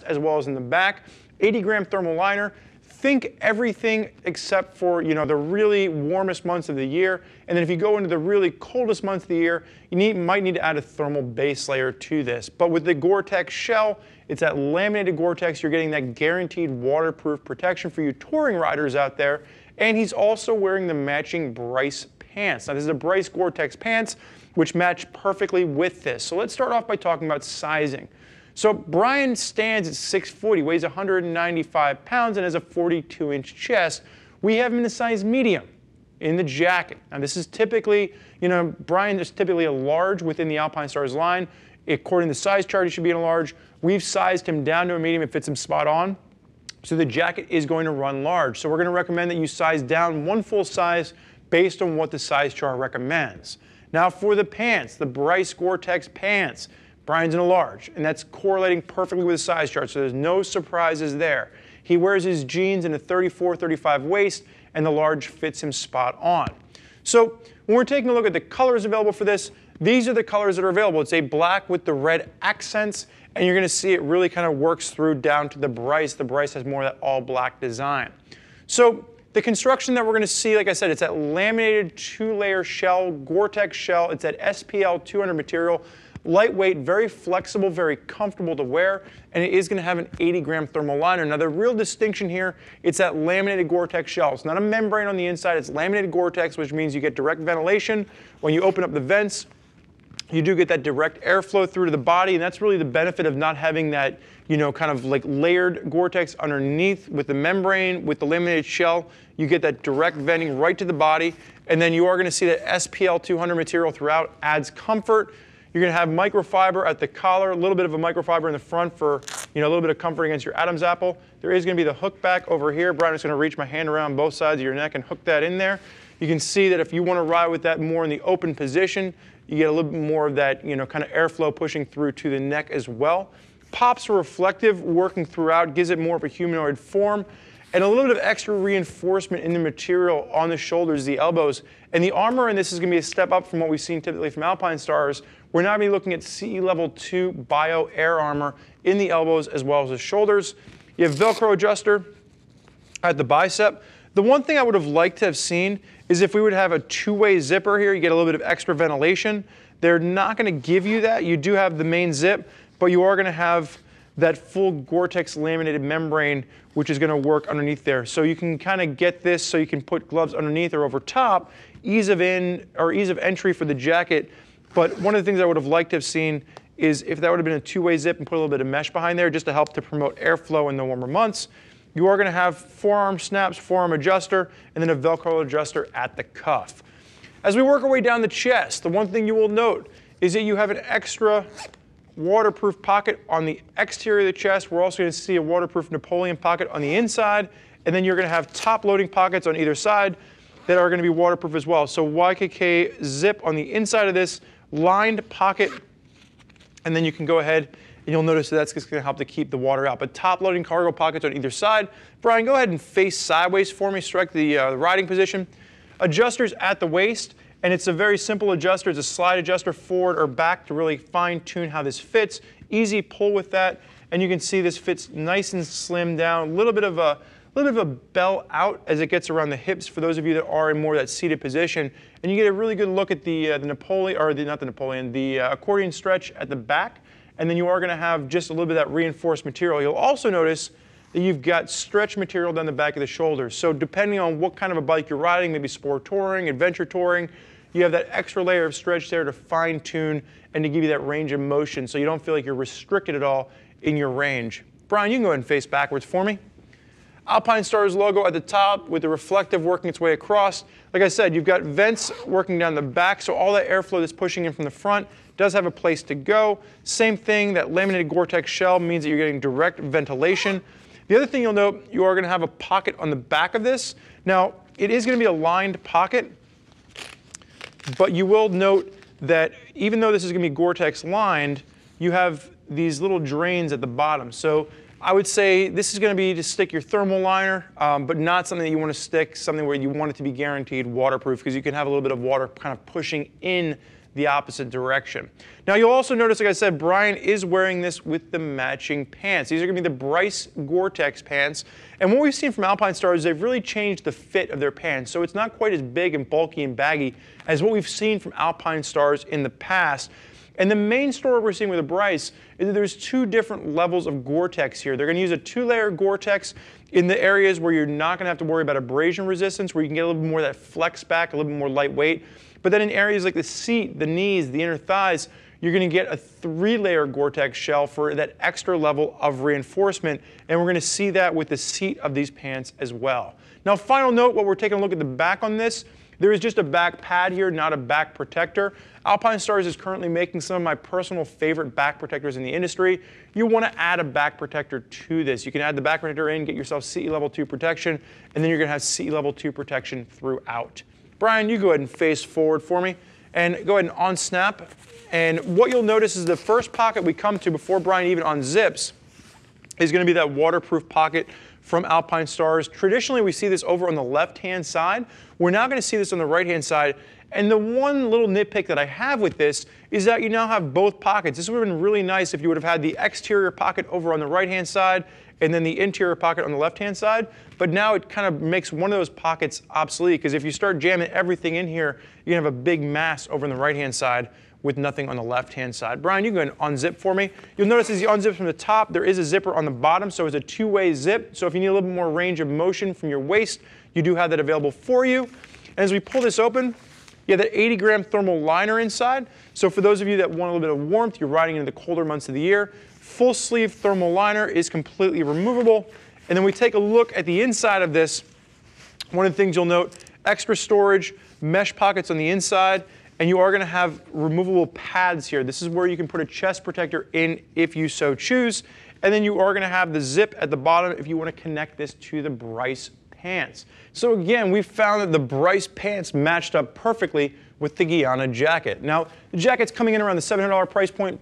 as well as in the back. 80-gram thermal liner. Think everything except for, you know, the really warmest months of the year. And then if you go into the really coldest months of the year, you might need to add a thermal base layer to this. But with the Gore Tex shell, it's that laminated Gore Tex. You're getting that guaranteed waterproof protection for you touring riders out there. And he's also wearing the matching Bryce pants. Now this is a Bryce Gore Tex pants, which match perfectly with this. So let's start off by talking about sizing. So Brian stands at 6 foot, he weighs 195 pounds and has a 42-inch chest. We have him in the size medium in the jacket. Now this is typically, you know, Brian is typically a large within the Alpine Stars line. According to the size chart, he should be in a large. We've sized him down to a medium, it fits him spot on. So the jacket is going to run large. So we're going to recommend that you size down 1 full size based on what the size chart recommends. Now for the pants, the Bryce Gore Tex pants, Brian's in a large, and that's correlating perfectly with the size chart, so there's no surprises there. He wears his jeans in a 34-35 waist, and the large fits him spot on. So when we're taking a look at the colors available for this, these are the colors that are available. It's a black with the red accents, and you're going to see it really kind of works through down to the Bryce. The Bryce has more of that all-black design. So the construction that we're going to see, like I said, it's that laminated 2-layer shell, Gore Tex shell. It's that SPL 200 material. Lightweight, very flexible, very comfortable to wear, and it is going to have an 80-gram thermal liner. Now the real distinction here, it's that laminated Gore Tex shell. It's not a membrane on the inside, it's laminated Gore Tex, which means you get direct ventilation. When you open up the vents, you do get that direct airflow through to the body, and that's really the benefit of not having that, you know, kind of like layered Gore Tex underneath with the membrane, with the laminated shell. You get that direct venting right to the body, and then you are going to see that SPL 200 material throughout, adds comfort. You're going to have microfiber at the collar, a little bit of a microfiber in the front for, you know, a little bit of comfort against your Adam's apple. There is going to be the hook back over here. Brian is going to reach my hand around both sides of your neck and hook that in there. You can see that if you want to ride with that more in the open position, you get a little bit more of that, you know, kind of airflow pushing through to the neck as well. Pops are reflective, working throughout, gives it more of a humanoid form, and a little bit of extra reinforcement in the material on the shoulders, the elbows. And the armor in this is going to be a step up from what we've seen typically from Alpine Stars. We're now going to be looking at CE Level 2 Bio Air Armor in the elbows as well as the shoulders. You have Velcro adjuster at the bicep. The one thing I would have liked to have seen is if we would have a 2-way zipper here, you get a little bit of extra ventilation. They're not going to give you that. You do have the main zip, but you are going to have that full Gore Tex laminated membrane, which is going to work underneath there. So you can kind of get this so you can put gloves underneath or over top, ease of entry for the jacket. But one of the things I would have liked to have seen is if that would have been a 2-way zip and put a little bit of mesh behind there just to help to promote airflow in the warmer months. You are going to have forearm snaps, forearm adjuster, and then a Velcro adjuster at the cuff. As we work our way down the chest, the one thing you will note is that you have an extra waterproof pocket on the exterior of the chest. We're also going to see a waterproof Napoleon pocket on the inside, and then you're going to have top loading pockets on either side that are going to be waterproof as well. So YKK zip on the inside of this, lined pocket, and then you can go ahead and you'll notice that that's just going to help to keep the water out. But top loading cargo pockets on either side. Brian, go ahead and face sideways for me, strike the riding position. Adjusters at the waist, and it's a very simple adjuster. It's a slide adjuster forward or back to really fine tune how this fits. Easy pull with that, and you can see this fits nice and slim down. A little bit of a bell out as it gets around the hips for those of you that are in more of that seated position, and you get a really good look at the accordion stretch at the back, and then you are going to have just a little bit of that reinforced material. You'll also notice that you've got stretch material down the back of the shoulders. So depending on what kind of a bike you're riding, maybe sport touring, adventure touring, you have that extra layer of stretch there to fine tune and to give you that range of motion so you don't feel like you're restricted at all in your range. Brian, you can go ahead and face backwards for me. Alpine Stars logo at the top with the reflective working its way across. Like I said, you've got vents working down the back, so all that airflow that's pushing in from the front does have a place to go. Same thing, that laminated Gore Tex shell means that you're getting direct ventilation. The other thing you'll note, you are going to have a pocket on the back of this. Now, it is going to be a lined pocket, but you will note that even though this is going to be Gore Tex lined, you have these little drains at the bottom. So I would say this is going to be to stick your thermal liner, but not something that you want to stick, something where you want it to be guaranteed waterproof, because you can have a little bit of water kind of pushing in the opposite direction. Now you'll also notice, like I said, Brian is wearing this with the matching pants. These are going to be the Bryce Gore Tex pants. And what we've seen from Alpine Star is they've really changed the fit of their pants. So it's not quite as big and bulky and baggy as what we've seen from Alpine Stars in the past. And the main story we're seeing with the Bryce is that there's two different levels of Gore Tex here. They're going to use a 2-layer Gore Tex in the areas where you're not going to have to worry about abrasion resistance, where you can get a little bit more of that flex back, a little bit more lightweight. But then in areas like the seat, the knees, the inner thighs, you're going to get a 3-layer Gore Tex shell for that extra level of reinforcement. And we're going to see that with the seat of these pants as well. Now, final note, while we're taking a look at the back on this, there is just a back pad here, not a back protector. Alpine Stars is currently making some of my personal favorite back protectors in the industry. You want to add a back protector to this. You can add the back protector in, get yourself CE Level 2 protection, and then you're going to have CE Level 2 protection throughout. Brian, you go ahead and face forward for me, and go ahead and unsnap. And what you'll notice is the first pocket we come to before Brian even unzips is going to be that waterproof pocket from Alpine Stars. Traditionally, we see this over on the left-hand side. We're now going to see this on the right-hand side. And the one little nitpick that I have with this is that you now have both pockets. This would have been really nice if you would have had the exterior pocket over on the right-hand side and then the interior pocket on the left-hand side. But now it kind of makes one of those pockets obsolete, because if you start jamming everything in here, you're going to have a big mass over on the right-hand side with nothing on the left-hand side. Brian, you can go ahead and unzip for me. You'll notice as you unzip from the top, there is a zipper on the bottom, so it's a 2-way zip. So if you need a little bit more range of motion from your waist, you do have that available for you. And as we pull this open, you have that 80-gram thermal liner inside. So for those of you that want a little bit of warmth, you're riding into the colder months of the year, full sleeve thermal liner is completely removable. And then we take a look at the inside of this. One of the things you'll note, extra storage, mesh pockets on the inside, and you are going to have removable pads here. This is where you can put a chest protector in if you so choose. And then you are going to have the zip at the bottom if you want to connect this to the Bryce pants. So again, we found that the Bryce pants matched up perfectly with the Guayana jacket. Now, the jacket's coming in around the $700 price point.